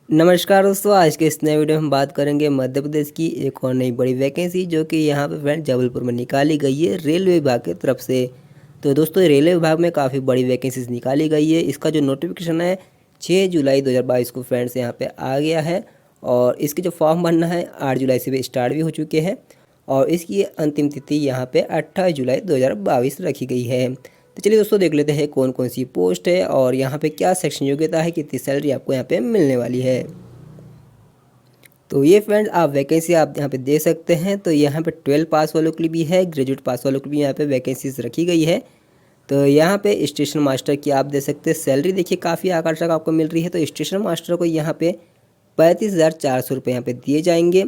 नमस्कार दोस्तों, आज के इस नए वीडियो में हम बात करेंगे मध्य प्रदेश की एक और नई बड़ी वैकेंसी जो कि यहाँ पे फ्रेंड जबलपुर में निकाली गई है रेलवे विभाग की तरफ से। तो दोस्तों रेलवे विभाग में काफ़ी बड़ी वैकेंसीज निकाली गई है। इसका जो नोटिफिकेशन है 6 जुलाई 2022 को फ्रेंड्स यहाँ पे आ गया है और इसके जो फॉर्म भरना है 8 जुलाई से भी स्टार्ट भी हो चुके हैं और इसकी अंतिम तिथि यहाँ पे 28 जुलाई 2022 रखी गई है। तो चलिए दोस्तों देख लेते हैं कौन कौन सी पोस्ट है और यहाँ पे क्या सेक्शन योग्यता है, कितनी सैलरी आपको यहाँ पे मिलने वाली है। तो ये फ्रेंड्स आप वैकेंसी आप यहाँ पे दे सकते हैं। तो यहाँ पे 12 पास वालों के लिए भी है, ग्रेजुएट पास वालों के लिए भी यहाँ पे वैकेंसीज रखी गई है। तो यहाँ पे स्टेशन मास्टर की आप दे सकते हैं। सैलरी देखिए काफ़ी आकर्षक आपको मिल रही है। तो स्टेशन मास्टर को यहाँ पे 35,400 रुपये यहाँ पे दिए जाएंगे।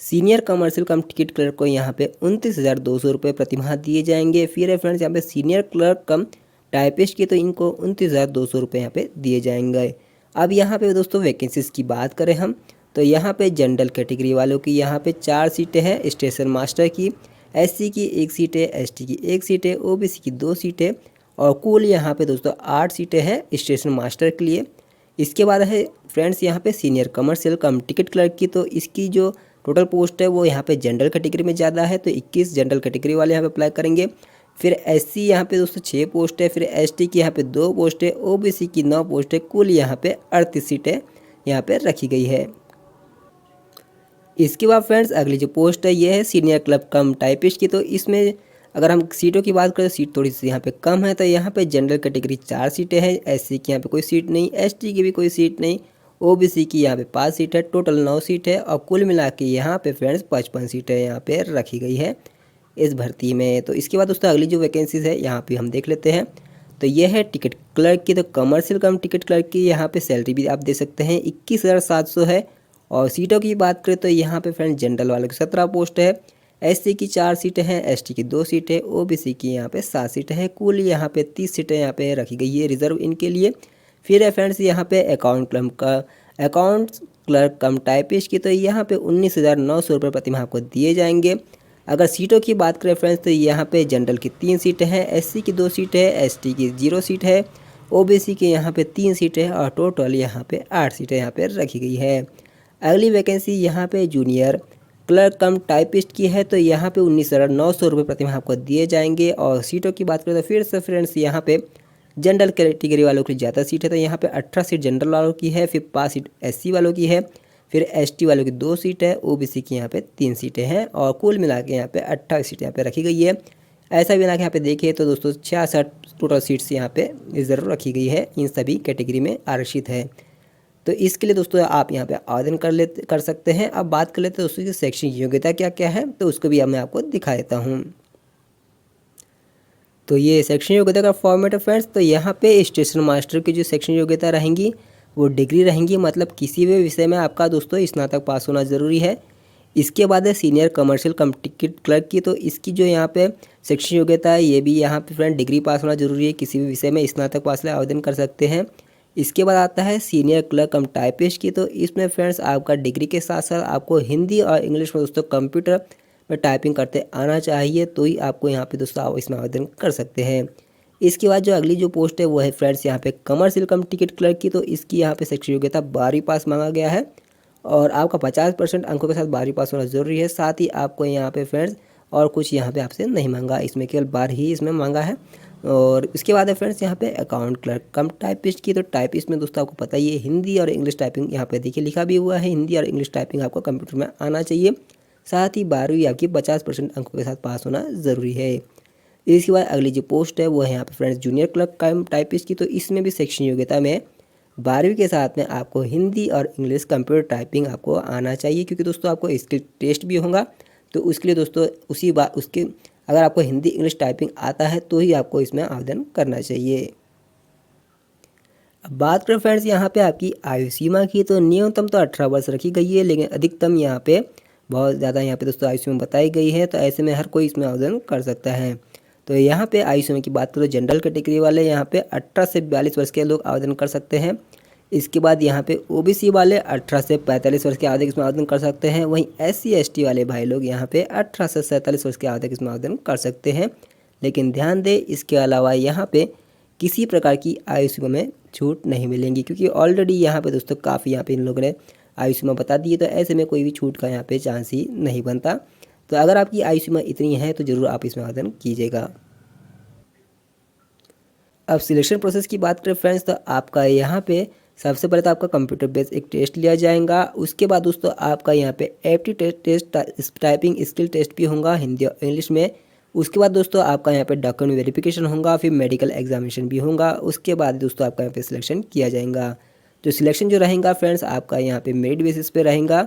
सीनियर कमर्शियल कम टिकट क्लर्क को यहाँ पे 29,200 रुपये प्रतिमाह दिए जाएंगे। फिर है फ्रेंड्स यहाँ पे सीनियर क्लर्क कम टाइपिस्ट की तो इनको 29,200 रुपये यहाँ पे दिए जाएंगे। अब यहाँ पे दोस्तों वैकेंसीज की बात करें हम तो यहाँ पे जनरल कैटेगरी वालों की यहाँ पे 4 सीटें हैं स्टेशन मास्टर की, एससी की 1 सीट है, एसटी की 1 सीट है, ओबीसी की 2 सीटें और कुल यहाँ पे दोस्तों 8 सीटें हैं स्टेशन मास्टर के लिए। इसके बाद है फ्रेंड्स यहाँ पे सीनियर कमर्शियल कम टिकट क्लर्क की, तो इसकी जो टोटल पोस्ट है वो यहाँ पे जनरल कैटेगरी में ज़्यादा है तो 21 जनरल कैटेगरी वाले यहाँ पे अप्लाई करेंगे। फिर एससी यहाँ पे दोस्तों 6 पोस्ट है, फिर एसटी की यहाँ पे 2 पोस्ट है, ओबीसी की 9 पोस्ट है, कुल यहाँ पे 38 सीटें यहाँ पे रखी गई है। इसके बाद फ्रेंड्स अगली जो पोस्ट है ये है सीनियर क्लब कम टाइपिस्ट की। तो इसमें अगर हम सीटों की बात करें सीट थोड़ी सी यहाँ पे कम है। तो यहाँ पे जनरल कैटेगरी 4 सीटें हैं, एससी की यहाँ पे कोई सीट नहीं, एसटी की भी कोई सीट नहीं, ओबीसी की यहाँ पे 5 सीट है, टोटल 9 सीट है और कुल मिला के यहाँ पे फ्रेंड्स 55 सीटें यहाँ पे रखी गई है इस भर्ती में। तो इसके बाद दोस्तों अगली जो वैकेंसीज है यहाँ पे हम देख लेते हैं। तो ये है टिकट क्लर्क की। तो कमर्शियल कम टिकट क्लर्क की यहाँ पे सैलरी भी आप दे सकते हैं 21,700 है और सीटों की बात करें तो यहाँ पे फ्रेंड जनरल वालों की 17 पोस्ट है, एससी की 4 सीटें हैं, एसटी की 2 सीटें, ओबीसी की यहाँ पे 7 सीटें हैं, कुल यहाँ पे 30 सीटें यहाँ पे रखी गई है रिजर्व इनके लिए। फिर है फ्रेंड्स यहाँ पे अकाउंट क्लर्क कम टाइपिस्ट की। तो यहाँ पे 19,900 रुपये प्रतिमाह आपको दिए जाएंगे। अगर सीटों की बात करें फ्रेंड्स तो यहाँ पे जनरल की 3 सीटें हैं, एससी की 2 सीटें है, एसटी की 0 सीट है, ओबीसी की यहाँ पे 3 सीटें हैं और टोटल यहाँ पे 8 सीटें यहाँ पे रखी गई है। अगली वैकेंसी यहाँ पे जूनियर क्लर्क कम टाइपिस्ट की है। तो यहाँ पे 19,900 रुपये प्रतिमाह आपको दिए जाएंगे और सीटों की बात करें तो फिर से फ्रेंड्स यहाँ पे जनरल कैटेगरी वालों की ज़्यादा सीट है। तो यहाँ पे 18 सीट जनरल वालों की है, फिर 5 सीट एससी वालों की है, फिर एसटी वालों की 2 सीट है, ओबीसी की यहाँ पे 3 सीटें हैं और कुल मिला के यहाँ पे 28 सीट यहाँ पे रखी गई है। ऐसा भी ना कि यहाँ पे देखिए तो दोस्तों 66 टोटल सीट्स यहाँ पे रिजर्व रखी गई है, इन सभी कैटेगरी में आरक्षित है। तो इसके लिए दोस्तों आप यहाँ पे आवेदन कर सकते हैं। अब बात कर लेते हैं दोस्तों की शैक्षणिक योग्यता क्या क्या है, तो उसको भी अब मैं आपको दिखा देता हूँ। तो ये शैक्षणिक योग्यता का फॉर्मेट है फ्रेंड्स। तो यहाँ पे स्टेशन मास्टर की जो शैक्षणिक योग्यता रहेंगी वो डिग्री रहेंगी, मतलब किसी भी विषय में आपका दोस्तों स्नातक पास होना ज़रूरी है। इसके बाद है सीनियर कमर्शियल कम टिकट क्लर्क की। तो इसकी जो यहाँ पे शैक्षणिक योग्यता है ये भी यहाँ पे फ्रेंड डिग्री पास होना जरूरी है, किसी भी विषय में स्नातक पास ले आवेदन कर सकते हैं। इसके बाद आता है सीनियर क्लर्क कम टाइपिस्ट की। तो इसमें फ्रेंड्स आपका डिग्री के साथ साथ आपको हिंदी और इंग्लिश में दोस्तों कंप्यूटर में टाइपिंग करते आना चाहिए, तो ही आपको यहाँ पे दोस्तों आप इसमें आवेदन कर सकते हैं। इसके बाद जो अगली जो पोस्ट है वो है फ्रेंड्स यहाँ पे कमर्शियल कम टिकट क्लर्क की। तो इसकी यहाँ पे शैक्षणिक योग्यता 12वीं पास मांगा गया है और आपका 50% अंकों के साथ 12वीं पास होना जरूरी है। साथ ही आपको यहाँ पे फ्रेंड्स और कुछ यहाँ पे आपसे नहीं मांगा, इसमें केवल 12 ही इसमें मांगा है। और इसके बाद है फ्रेंड्स यहाँ पे अकाउंट क्लर्क कम टाइपिस्ट की। तो टाइपिस्ट में दोस्तों आपको पता ही है हिंदी और इंग्लिश टाइपिंग यहाँ पे देखिए लिखा भी हुआ है, हिंदी और इंग्लिश टाइपिंग आपको कंप्यूटर में आना चाहिए। साथ ही 12वीं आपकी 50% अंकों के साथ पास होना ज़रूरी है। इसके बाद अगली जो पोस्ट है वो है यहाँ पे फ्रेंड्स जूनियर क्लर्क कम टाइपिस्ट की। तो इसमें भी शैक्षणिक योग्यता में 12वीं के साथ में आपको हिंदी और इंग्लिश कंप्यूटर टाइपिंग आपको आना चाहिए, क्योंकि दोस्तों आपको स्किल टेस्ट भी होगा। तो उसके लिए दोस्तों उसके अगर आपको हिंदी इंग्लिश टाइपिंग आता है तो ही आपको इसमें आवेदन करना चाहिए। अब बात करें फ्रेंड्स यहाँ पे आपकी आयु सीमा की। तो न्यूनतम तो 18 वर्ष रखी गई है, लेकिन अधिकतम यहाँ पे बहुत ज़्यादा यहाँ पे दोस्तों आयु सीमा बताई गई है। तो ऐसे में हर कोई इसमें आवेदन कर सकता है। तो यहाँ पे आयु सीमा की बात करो जनरल कैटेगरी वाले यहाँ पे 18 से 42 वर्ष के लोग आवेदन कर सकते हैं। इसके बाद यहाँ पे ओबीसी वाले 18 से 45 वर्ष के आवेदक इसमें आवेदन कर सकते हैं। वहीं एससी एसटी वाले भाई लोग यहाँ पे 18 से 47 वर्ष के आवेदक इसमें आवेदन कर सकते हैं। लेकिन ध्यान दें इसके अलावा यहाँ पे किसी प्रकार की आयु सीमा में छूट नहीं मिलेंगी, क्योंकि ऑलरेडी यहाँ पे दोस्तों काफ़ी यहाँ पे इन लोगों ने आयु सीमा बता दी है, तो ऐसे में कोई भी छूट का यहाँ पे चांस ही नहीं बनता। तो अगर आपकी आयु सीमा इतनी है तो ज़रूर आप इसमें आवेदन कीजिएगा। अब सिलेक्शन प्रोसेस की बात करें फ्रेंड्स, तो आपका यहाँ पे सबसे पहले तो आपका कंप्यूटर बेस्ड एक टेस्ट लिया जाएगा। उसके बाद दोस्तों आपका यहाँ पे aptitude test, typing skill test भी होगा हिंदी और इंग्लिश में। उसके बाद दोस्तों आपका यहाँ पे डॉक्यूमेंट वेरिफिकेशन होगा, फिर मेडिकल एग्जामिनेशन भी होगा। उसके बाद दोस्तों आपका यहाँ पे सिलेक्शन किया जाएगा। तो सिलेक्शन जो रहेगा फ्रेंड्स आपका यहाँ पे मेरिट बेसिस पे रहेगा।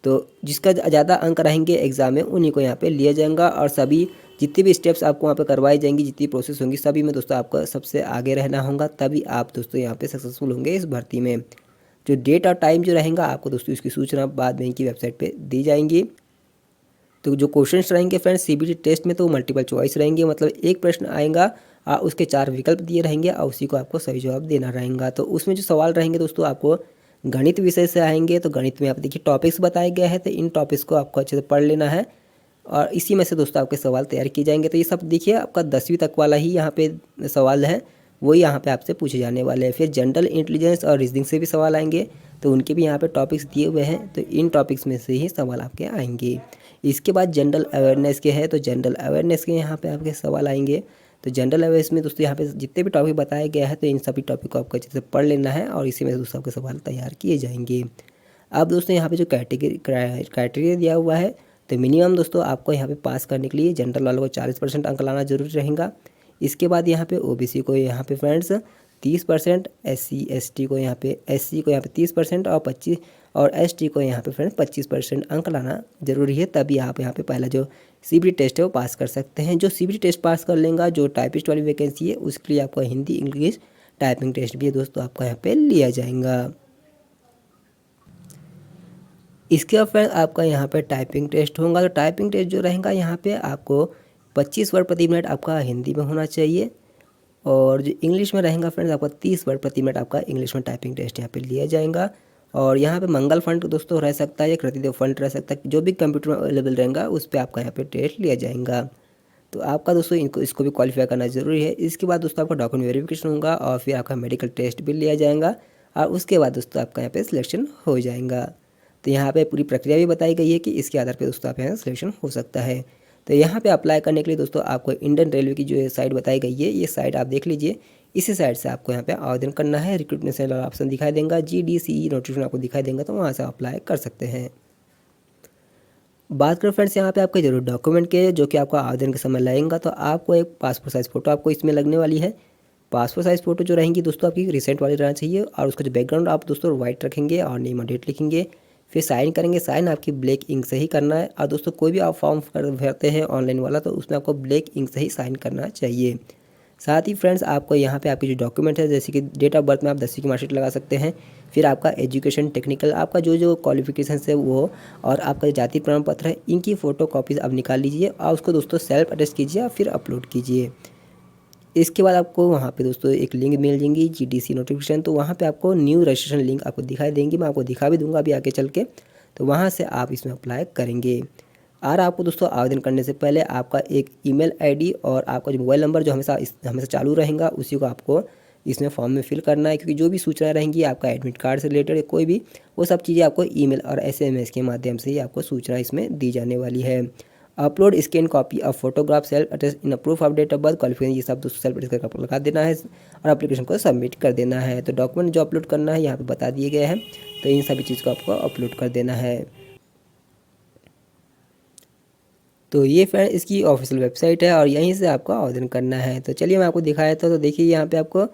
तो जिसका ज़्यादा अंक रहेंगे एग्जाम में उन्हीं को यहाँ पे लिया जाएगा, और सभी जितनी भी स्टेप्स आपको वहाँ पे करवाई जाएंगी, जितनी प्रोसेस होंगी, सभी में दोस्तों आपको सबसे आगे रहना होगा, तभी आप दोस्तों यहाँ पे सक्सेसफुल होंगे इस भर्ती में। जो डेट और टाइम जो रहेगा आपको दोस्तों इसकी सूचना बाद में इनकी वेबसाइट पे दी जाएंगी। तो जो क्वेश्चंस रहेंगे फ्रेंड्स सीबीटी टेस्ट में, तो मल्टीपल चॉइस रहेंगे, मतलब एक प्रश्न आएगा और उसके 4 विकल्प दिए रहेंगे और उसी को आपको सही जवाब देना रहेगा। तो उसमें जो सवाल रहेंगे दोस्तों आपको गणित विषय से आएंगे। तो गणित में आप देखिए टॉपिक्स बताए गए हैं, तो इन टॉपिक्स को आपको अच्छे से पढ़ लेना है और इसी में से दोस्तों आपके सवाल तैयार किए जाएंगे। तो ये सब देखिए आपका 10वीं तक वाला ही यहाँ पे सवाल है, वही यहाँ पे आपसे पूछे जाने वाले हैं। फिर जनरल इंटेलिजेंस और रीजनिंग से भी सवाल आएंगे, तो उनके भी यहाँ पे टॉपिक्स दिए हुए हैं, तो इन टॉपिक्स में से ही सवाल आपके आएंगे। इसके बाद जनरल अवेयरनेस के हैं, तो जनरल अवेयरनेस के यहाँ पे आपके सवाल आएंगे। तो जनरल अवेयरनेस में दोस्तों यहाँ पे जितने भी टॉपिक बताए गए हैं, तो इन सभी टॉपिक को आपको अच्छे से पढ़ लेना है और इसी में दोस्तों आपके सवाल तैयार किए जाएंगे। अब दोस्तों यहाँ पे जो क्राइटेरिया दिया हुआ है, तो मिनिमम दोस्तों आपको यहाँ पे पास करने के लिए जनरल वालों को 40% अंक लाना जरूरी रहेगा। इसके बाद यहाँ पे ओबीसी को यहाँ पे फ्रेंड्स 30%, SC/ST को यहाँ पे 30% और ST को यहाँ पे फ्रेंड्स 25% अंक लाना जरूरी है, तभी आप यहाँ पे पहला जो सीबीटी टेस्ट है वो पास कर सकते हैं। जो सीबीटी टेस्ट पास कर लेगा, जो टाइपिस्ट वाली वैकेंसी है उसके लिए आपका हिंदी इंग्लिश टाइपिंग टेस्ट भी दोस्तों आपका यहाँ पे लिया जाएगा। इसके बाद फ्रेंड आपका यहाँ पे टाइपिंग टेस्ट होगा। तो टाइपिंग टेस्ट जो रहेगा यहाँ पे आपको 25 वर्ड प्रति मिनट आपका हिंदी में होना चाहिए, और जो इंग्लिश में रहेगा फ्रेंड्स आपका 30 वर्ड प्रति मिनट आपका इंग्लिश में टाइपिंग टेस्ट यहाँ पे लिया जाएगा। और यहाँ पे मंगल फंड दोस्तों रह सकता है या कृतिदेव फंड रह सकता है, जो भी कंप्यूटर में अवेलेबल रहेगा उस पर आपका यहाँ पे टेस्ट लिया जाएगा। तो आपका दोस्तों इसको भी क्वालिफाई करना जरूरी है। इसके बाद दोस्तों आपका डॉक्यूमेंट वेरिफिकेशन होगा और फिर आपका मेडिकल टेस्ट भी लिया जाएगा, और उसके बाद दोस्तों आपका यहाँ पे सिलेक्शन हो जाएगा। तो यहाँ पे पूरी प्रक्रिया भी बताई गई है कि इसके आधार पर दोस्तों आप यहाँ सिलेक्शन हो सकता है। तो यहाँ पे अप्लाई करने के लिए दोस्तों आपको इंडियन रेलवे की जो साइट बताई गई है, ये साइट आप देख लीजिए, इसी साइट से आपको यहाँ पे आवेदन करना है। रिक्रूटमेंट सेल वाला ऑप्शन दिखाई देगा, GDCE नोटिफिकेशन आपको दिखाई देगा, तो वहाँ से अप्लाई कर सकते हैं। बात करें फ्रेंड्स यहाँ पे आपके जरूर डॉक्यूमेंट के, जो कि आपको आवेदन के समय लगेगा, तो आपको एक पासपोर्ट साइज़ फ़ोटो आपको इसमें लगने वाली है। पासपोर्ट साइज़ फ़ोटो जो रहेंगी दोस्तों आपकी रिसेंट वाली रहना चाहिए, और उसका जो बैकग्राउंड आप दोस्तों वाइट रखेंगे और नेम और डेट लिखेंगे, फिर साइन करेंगे। साइन आपकी ब्लैक इंक से ही करना है, और दोस्तों कोई भी आप फॉर्म भरते हैं ऑनलाइन वाला, तो उसमें आपको ब्लैक इंक से ही साइन करना चाहिए। साथ ही फ्रेंड्स आपको यहाँ पे आपकी जो डॉक्यूमेंट है, जैसे कि डेट ऑफ बर्थ में आप 10वीं की मार्कशीट लगा सकते हैं, फिर आपका एजुकेशन टेक्निकल आपका जो क्वालिफिकेशन है वो, और आपका जाति प्रमाण पत्र है, इनकी फ़ोटो कॉपीज़ आप निकाल लीजिए और उसको दोस्तों सेल्फ अटेस्ट कीजिए और फिर अपलोड कीजिए। इसके बाद आपको वहाँ पे दोस्तों एक लिंक मिल जाएंगी GDC नोटिफिकेशन, तो वहाँ पे आपको न्यू रजिस्ट्रेशन लिंक आपको दिखाई देंगी, मैं आपको दिखा भी दूंगा अभी आगे चल के। तो वहाँ से आप इसमें अप्लाई करेंगे। और आपको दोस्तों आवेदन करने से पहले आपका एक ईमेल आईडी और आपका जो मोबाइल नंबर जो हमेशा चालू रहेगा, उसी को आपको इसमें फॉर्म में फिल करना है, क्योंकि जो भी सूचना रहेंगी आपका एडमिट कार्ड से रिलेटेड कोई भी, वो सब चीज़ें आपको ईमेल और SMS के माध्यम से ही आपको सूचना इसमें दी जाने वाली है। Upload scan copy of photograph self attest in proof of date of birth qualification, ये सब दोस्तों सेल्फ अटेस्ट करके लगा देना है और एप्लीकेशन को सबमिट कर देना है। तो डॉक्यूमेंट जो अपलोड करना है यहाँ पे बता दिए गए हैं, तो इन सभी चीज़ को आपको अपलोड कर देना है। तो ये फ्रेंड इसकी ऑफिशियल वेबसाइट है और यहीं से आपको आवेदन करना है। तो चलिए मैं आपको दिखाया था, तो देखिए यहाँ पे आपको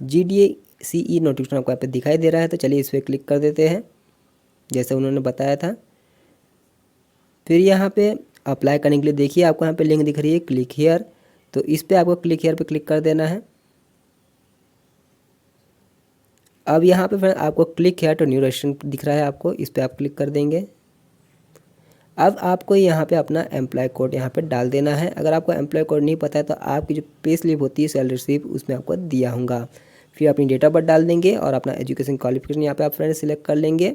GDCE नोटिफिकेशन आपको यहाँ पे दिखाई दे रहा है, तो चलिए इस पर क्लिक कर देते हैं जैसे उन्होंने बताया था। फिर यहाँ पे अप्लाई करने के लिए देखिए आपको यहाँ पे लिंक दिख रही है क्लिक हियर, तो इस पर आपको क्लिक हियर पे क्लिक कर देना है। अब यहाँ पे फ्रेंड आपको click here to new registration दिख रहा है आपको, इस पर आप क्लिक कर देंगे। अब आपको यहाँ पे अपना एम्प्लॉय कोड यहाँ पे डाल देना है। अगर आपको एम्प्लॉय कोड नहीं पता है तो आपकी जो पे स्लिप होती है सैलरी स्लिप, उसमें आपको दिया होगा। फिर अपनी डेट ऑफ बर्थ डाल देंगे और अपना एजुकेशन क्वालिफिकेशन यहाँ पे आप फ्रेंड सिलेक्ट कर लेंगे,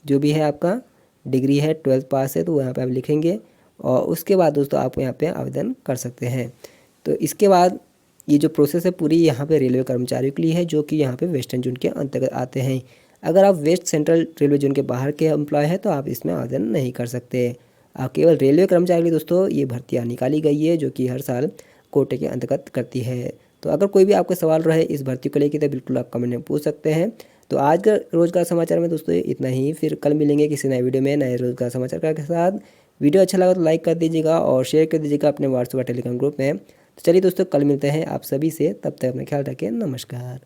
जो भी है आपका डिग्री है 12th पास है तो वो यहाँ पे आप लिखेंगे, और उसके बाद दोस्तों आप यहाँ पे आवेदन कर सकते हैं। तो इसके बाद ये जो प्रोसेस है पूरी यहाँ पे रेलवे कर्मचारियों के लिए है जो कि यहाँ पे वेस्टर्न जोन के अंतर्गत आते हैं। अगर आप वेस्ट सेंट्रल रेलवे जोन के बाहर के एम्प्लॉय हैं तो आप इसमें आवेदन नहीं कर सकते। केवल रेलवे कर्मचारी के लिए दोस्तों ये भर्तियाँ निकाली गई है जो कि हर साल कोटे के अंतर्गत करती है। तो अगर कोई भी आपका सवाल रहे इस भर्ती को लेकर तो बिल्कुल आप कमेंट में पूछ सकते हैं। तो आज का रोजगार समाचार में दोस्तों इतना ही, फिर कल मिलेंगे किसी नए वीडियो में नए रोजगार समाचार के साथ। वीडियो अच्छा लगा तो लाइक कर दीजिएगा और शेयर कर दीजिएगा अपने व्हाट्सएप व टेलीग्राम ग्रुप में। तो चलिए दोस्तों कल मिलते हैं आप सभी से, तब तक अपना ख्याल रखें, नमस्कार।